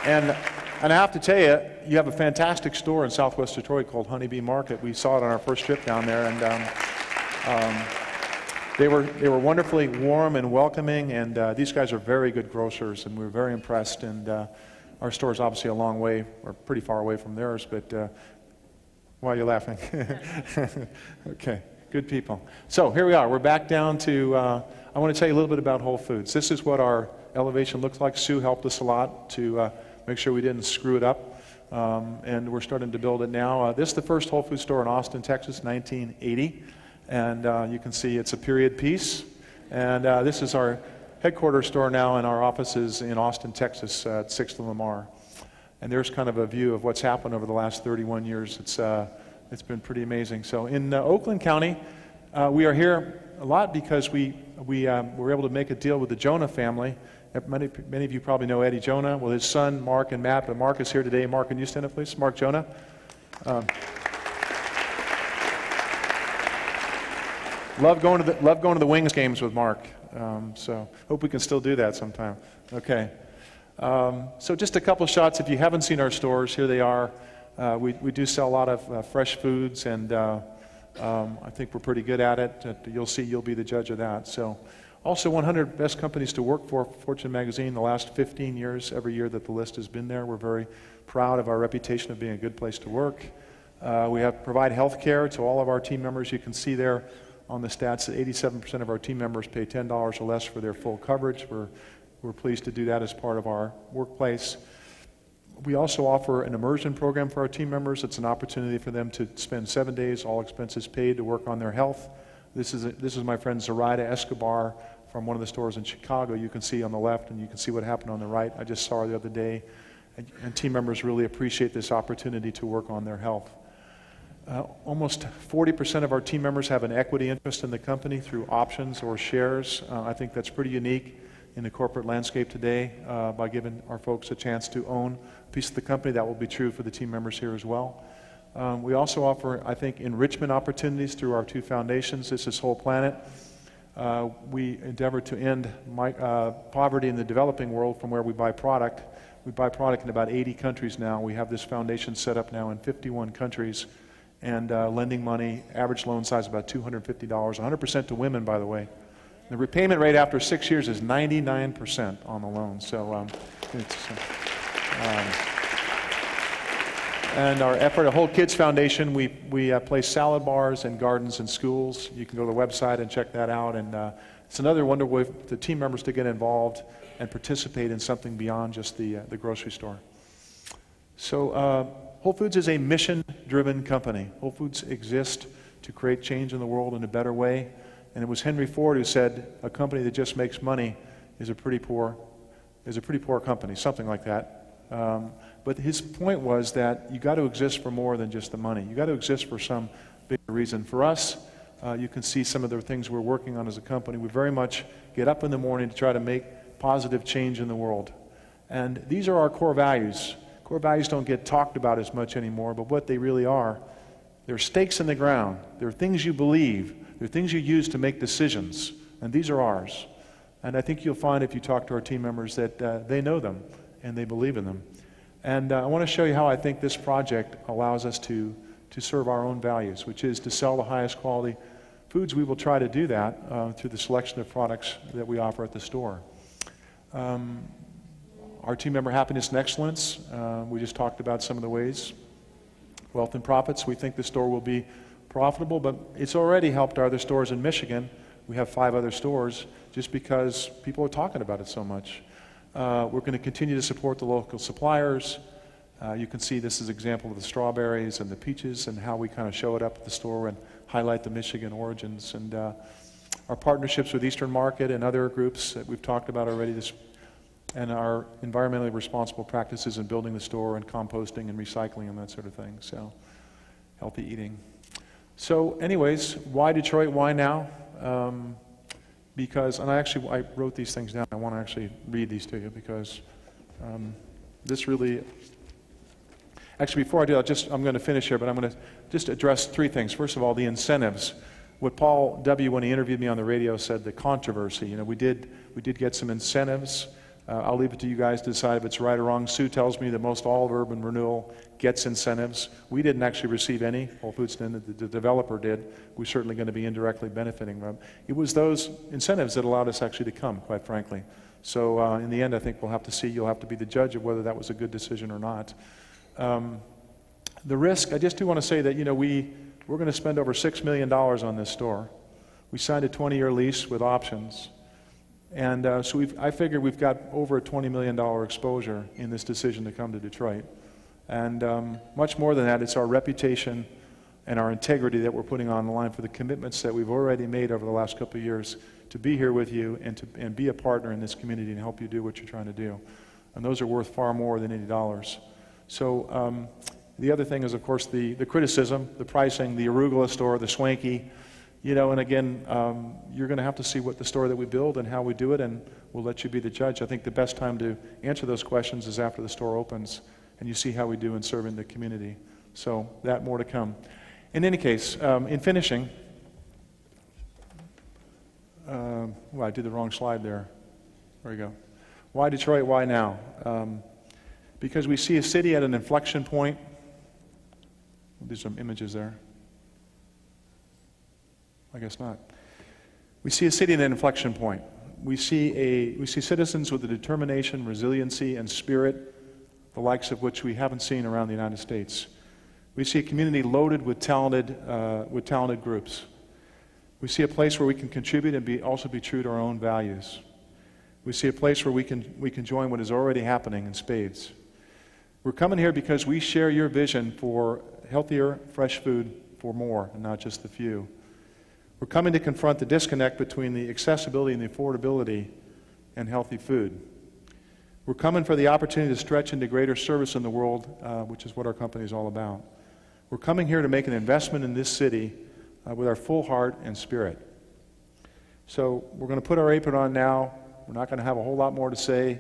And I have to tell you, you have a fantastic store in Southwest Detroit called Honeybee Market. We saw it on our first trip down there, and they were wonderfully warm and welcoming, and these guys are very good grocers, and we were very impressed. And our store is obviously a long way, or pretty far away from theirs, but why are you laughing? Okay, good people. So here we are. We're back down to, I want to tell you a little bit about Whole Foods. This is what our elevation looks like. Sue helped us a lot to make sure we didn't screw it up, and we're starting to build it now. This is the first Whole Foods store in Austin, Texas, 1980. And you can see it's a period piece. And this is our headquarters store now, and our offices in Austin, Texas at 6th and Lamar. And there's kind of a view of what's happened over the last 31 years. It's been pretty amazing. So in Oakland County, we are here a lot because we were able to make a deal with the Jonah family. Many of you probably know Eddie Jonah. Well, his son, Mark and Matt, but Mark is here today. Mark, can you stand up, please? Mark Jonah. Love going to the Wings games with Mark. So hope we can still do that sometime. Okay. So just a couple shots. If you haven't seen our stores, here they are. We do sell a lot of fresh foods, and I think we're pretty good at it. You'll see. You'll be the judge of that. So also 100 best companies to work for, Fortune magazine, the last 15 years, every year that the list has been there. We're very proud of our reputation of being a good place to work. We provide health care to all of our team members. You can see there on the stats that 87% of our team members pay $10 or less for their full coverage. We're pleased to do that as part of our workplace. We also offer an immersion program for our team members. It's an opportunity for them to spend 7 days, all expenses paid, to work on their health. This is my friend Zoraida Escobar from one of the stores in Chicago. You can see on the left, and you can see what happened on the right. I just saw her the other day. And team members really appreciate this opportunity to work on their health. Almost 40% of our team members have an equity interest in the company through options or shares. I think that's pretty unique in the corporate landscape today by giving our folks a chance to own a piece of the company. That will be true for the team members here as well. We also offer, I think, enrichment opportunities through our two foundations. This is Whole Planet. We endeavor to end poverty in the developing world from where we buy product. We buy product in about 80 countries now. We have this foundation set up now in 51 countries. And lending money, average loan size about $250, 100% to women, by the way. The repayment rate after 6 years is 99% on the loan. So and our effort at Whole Kids Foundation, we place salad bars in gardens and schools. You can go to the website and check that out. And it's another wonderful way for the team members to get involved and participate in something beyond just the grocery store. So Whole Foods is a mission-driven company. Whole Foods exists to create change in the world in a better way. And it was Henry Ford who said, a company that just makes money is a pretty poor company, something like that. But his point was that you got to exist for more than just the money. You got to exist for some bigger reason. For us, you can see some of the things we're working on as a company. We very much get up in the morning to try to make positive change in the world. And these are our core values. Core values don't get talked about as much anymore, but what they really are, they're stakes in the ground. They're things you believe. They're things you use to make decisions, and these are ours. And I think you'll find if you talk to our team members that they know them and they believe in them. And I want to show you how I think this project allows us to serve our own values, which is to sell the highest quality foods. We will try to do that through the selection of products that we offer at the store. Our team member happiness and excellence, we just talked about some of the ways. Wealth and profits, we think the store will be profitable, but it's already helped our other stores in Michigan. We have 5 other stores just because people are talking about it so much. We're going to continue to support the local suppliers. You can see this is an example of the strawberries and the peaches and how we kind of show it up at the store and highlight the Michigan origins. And our partnerships with Eastern Market and other groups that we've talked about already, and our environmentally responsible practices in building the store and composting and recycling and that sort of thing. So, healthy eating. So anyways, why Detroit? Why now? Because, and I wrote these things down. I want to actually read these to you because this really, actually before I do that, I'm going to finish here, but I'm going to just address 3 things. First of all, the incentives. What Paul W., when he interviewed me on the radio, said, the controversy. You know, we did get some incentives. I'll leave it to you guys to decide if it's right or wrong. Sue tells me that most all of urban renewal gets incentives. We didn't actually receive any. Whole Foods didn't. The developer did. We're certainly going to be indirectly benefiting from. It was those incentives that allowed us actually to come, quite frankly. So in the end, I think we'll have to see. You'll have to be the judge of whether that was a good decision or not. The risk, I just do want to say that, you know, we're going to spend over $6 million on this store. We signed a 20-year lease with options. And so I figure we've got over a $20 million exposure in this decision to come to Detroit. And much more than that, it's our reputation and our integrity that we're putting on the line for the commitments that we've already made over the last couple of years to be here with you and be a partner in this community and help you do what you're trying to do. And those are worth far more than $80. So the other thing is, of course, the criticism, the pricing, the arugula store, the swanky. You know, and again, you're going to have to see what the store that we build and how we do it, and we'll let you be the judge. I think the best time to answer those questions is after the store opens, and you see how we do in serving the community. So that more to come. In any case, in finishing, well, I did the wrong slide there. There we go. Why Detroit? Why now? Because we see a city at an inflection point. There's some images there. I guess not. We see a city at an inflection point. We see citizens with the determination, resiliency, and spirit, the likes of which we haven't seen around the United States. We see a community loaded with talented groups. We see a place where we can contribute and also be true to our own values. We see a place where we can join what is already happening in spades. We're coming here because we share your vision for healthier, fresh food for more, and not just the few. We're coming to confront the disconnect between the accessibility and the affordability and healthy food. We're coming for the opportunity to stretch into greater service in the world, which is what our company is all about. We're coming here to make an investment in this city with our full heart and spirit. So we're going to put our apron on now. We're not going to have a whole lot more to say.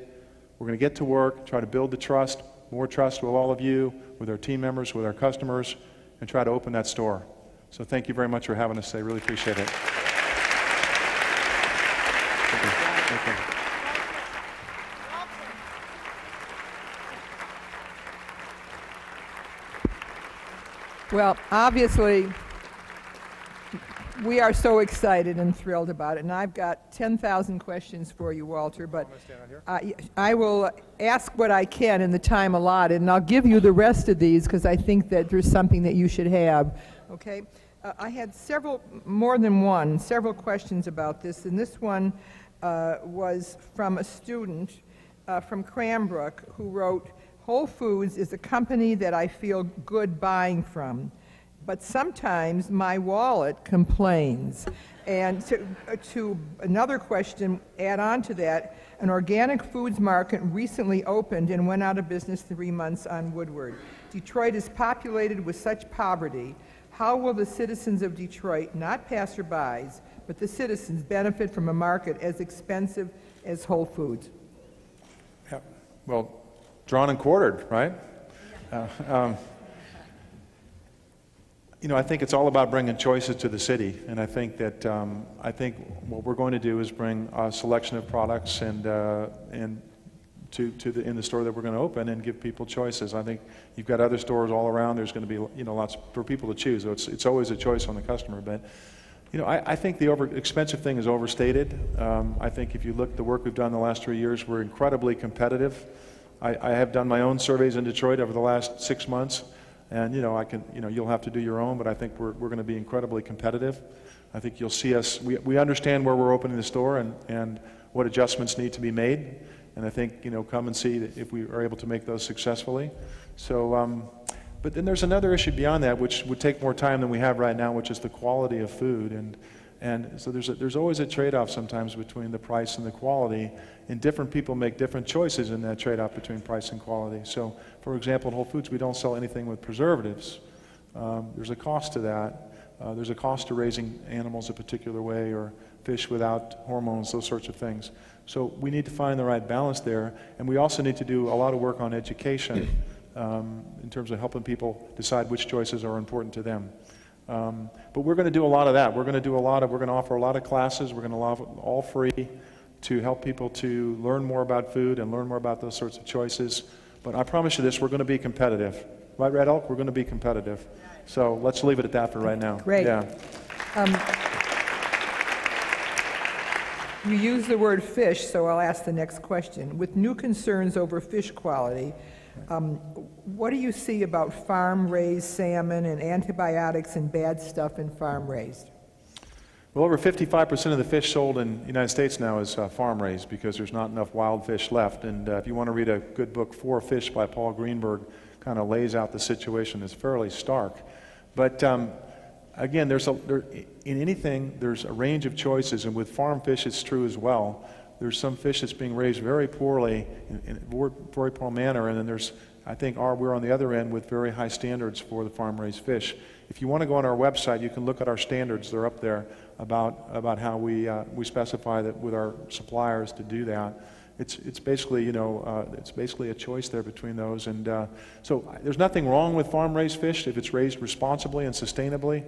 We're going to get to work, try to build the trust, more trust with all of you, with our team members, with our customers, and try to open that store. So thank you very much for having us today. Really appreciate it. Thank you. Thank you. Well, obviously, we are so excited and thrilled about it, and I've got 10,000 questions for you, Walter, but I will ask what I can in the time allotted, and I'll give you the rest of these because I think that there's something that you should have, okay? I had several questions about this, and this one was from a student from Cranbrook who wrote, Whole Foods is a company that I feel good buying from, but sometimes my wallet complains. And to another question, add on to that, an organic foods market recently opened and went out of business 3 months on Woodward. Detroit is populated with such poverty. How will the citizens of Detroit, not passerbys, but the citizens, benefit from a market as expensive as Whole Foods? Yeah. Well, drawn and quartered, right? You know, I think it's all about bringing choices to the city, and I think that what we're going to do is bring a selection of products and in the store that we're going to open and give people choices. I think you've got other stores all around. There's going to be lots for people to choose. So it's always a choice on the customer. But I think the expensive thing is overstated. I think if you look at the work we've done the last 3 years, we're incredibly competitive. I have done my own surveys in Detroit over the last 6 months, And you'll have to do your own, but I think we're going to be incredibly competitive. I think you'll see us, we understand where we're opening the store and what adjustments need to be made. And I think, come and see that if we are able to make those successfully. So, but then there's another issue beyond that, which would take more time than we have right now, which is the quality of food. And so there's always a trade-off sometimes between the price and the quality, and different people make different choices in that trade-off between price and quality. So, for example, in Whole Foods, we don't sell anything with preservatives. There's a cost to that. There's a cost to raising animals a particular way, or fish without hormones, those sorts of things. So we need to find the right balance there, and we also need to do a lot of work on education in terms of helping people decide which choices are important to them. But we're going to do a lot of that. We're going to offer a lot of classes. We're going to offer all free to help people to learn more about food and learn more about those sorts of choices. But I promise you this, we're going to be competitive. Right, Red Elk? We're going to be competitive. So let's leave it at that for right now. Great. Yeah. You use the word fish, so I'll ask the next question. With new concerns over fish quality, what do you see about farm-raised salmon and antibiotics and bad stuff in farm-raised? Well, over 55% of the fish sold in the United States now is farm-raised because there's not enough wild fish left. And if you want to read a good book, For Fish by Paul Greenberg, kind of lays out the situation. It's fairly stark. But again, in anything, there's a range of choices, and with farm fish it's true as well. There's some fish that's being raised very poorly, in a very poor manner, and then there's, I think, we're on the other end with very high standards for the farm-raised fish. If you want to go on our website, you can look at our standards. They're up there about how we specify that with our suppliers to do that. It's basically, it's basically a choice there between those. And so there's nothing wrong with farm-raised fish if it's raised responsibly and sustainably,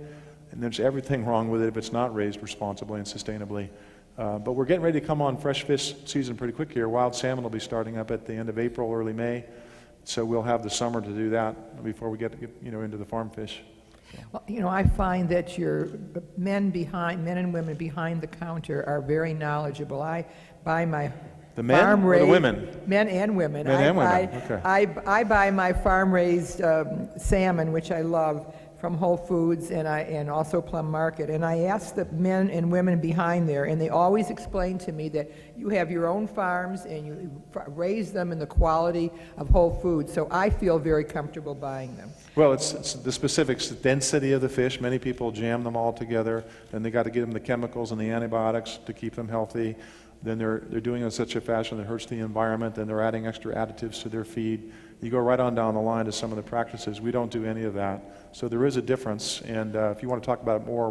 and there's everything wrong with it if it's not raised responsibly and sustainably. But we're getting ready to come on fresh fish season pretty quick here. Wild salmon will be starting up at the end of April, early May. So we'll have the summer to do that before we get into the farm fish. Well, I find that your men and women behind the counter are very knowledgeable. I buy my The men or the women? Men and women. Men and women, okay. I buy my farm-raised salmon, which I love, from Whole Foods and also Plum Market. And I ask the men and women behind there, and they always explain to me that you have your own farms and you raise them in the quality of Whole Foods. So I feel very comfortable buying them. Well, it's the specifics, the density of the fish. Many people jam them all together, and they got to give them the chemicals and the antibiotics to keep them healthy. Then they're doing it in such a fashion that hurts the environment, then they're adding extra additives to their feed. You go right on down the line to some of the practices. We don't do any of that. So there is a difference, and if you want to talk about it more,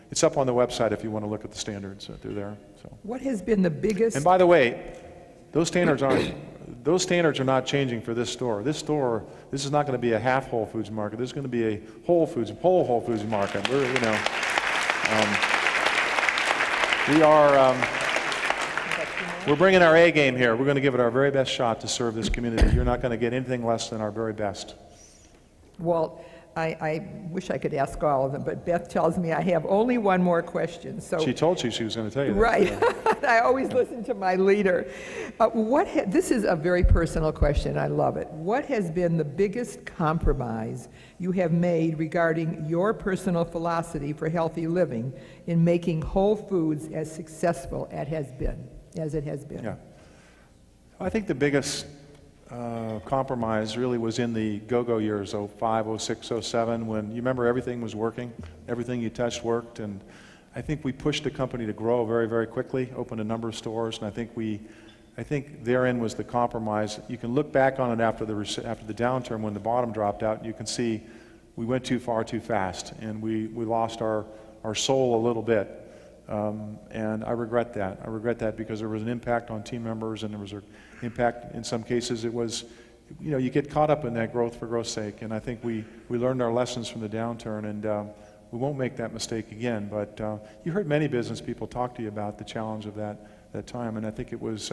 it's up on the website if you want to look at the standards. They're there. So. What has been the biggest... And by the way, those standards are not changing for this store. This is not going to be a half Whole Foods market. This is going to be a whole Whole Foods market. We're bringing our A game here. We're going to give it our very best shot to serve this community. You're not going to get anything less than our very best. Well, I wish I could ask all of them, but Beth tells me I have only one more question. So she told you she was going to tell you that. Right. I always listen to my leader. This is a very personal question. I love it. What has been the biggest compromise you have made regarding your personal philosophy for healthy living in making Whole Foods as successful as it has been? Yeah. I think the biggest compromise really was in the go-go years, 05, 06, 07, when you remember everything was working, everything you touched worked, and I think we pushed the company to grow very, very quickly, opened a number of stores, and I think therein was the compromise. You can look back on it after the downturn when the bottom dropped out, you can see we went too far too fast, and we lost our soul a little bit. And I regret that. I regret that because there was an impact on team members, and there was an impact in some cases. It was, you get caught up in that growth for growth's sake, and I think we learned our lessons from the downturn, and we won't make that mistake again. But you heard many business people talk to you about the challenge of that time, and I think it was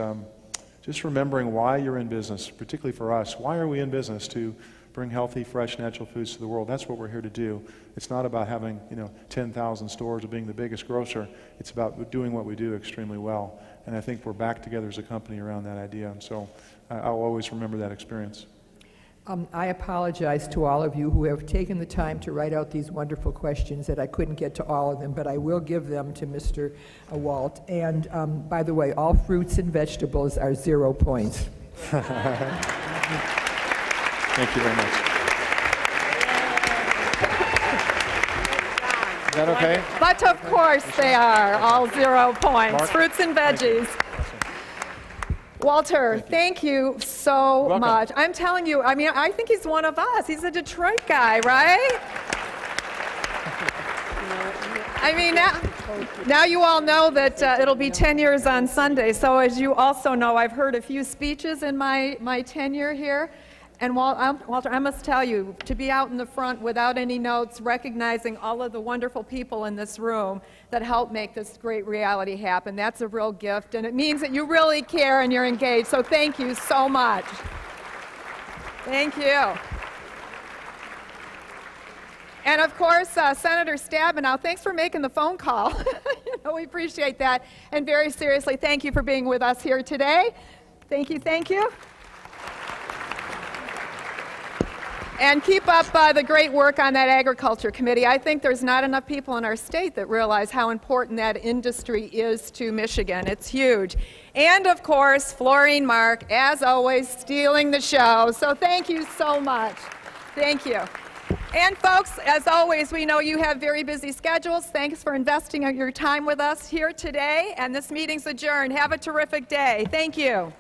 just remembering why you're in business, particularly for us. Why are we in business? To bring healthy, fresh, natural foods to the world. That's what we're here to do. It's not about having 10,000 stores or being the biggest grocer. It's about doing what we do extremely well. And I think we're back together as a company around that idea. And so I'll always remember that experience. I apologize to all of you who have taken the time to write out these wonderful questions that I couldn't get to all of them, but I will give them to Mr. Walt. And by the way, all fruits and vegetables are 0 points. Thank you very much. Is that okay? But of course they are, all 0 points. Mark? Fruits and veggies. Walter, thank you so Welcome. much. I'm telling you, I mean, I think he's one of us. He's a Detroit guy, right? I mean, now you all know that it'll be 10 years on Sunday. So as you also know, I've heard a few speeches in my tenure here. And Walter, I must tell you, to be out in the front without any notes, recognizing all of the wonderful people in this room that help make this great reality happen, that's a real gift. And it means that you really care and you're engaged. So thank you so much. Thank you. And of course, Senator Stabenow, thanks for making the phone call. You know, we appreciate that. And very seriously, thank you for being with us here today. Thank you, thank you. And keep up the great work on that Agriculture Committee. I think there's not enough people in our state that realize how important that industry is to Michigan. It's huge. And of course, Florine Mark, as always, stealing the show. So thank you so much. Thank you. And folks, as always, we know you have very busy schedules. Thanks for investing your time with us here today. And this meeting's adjourned. Have a terrific day. Thank you.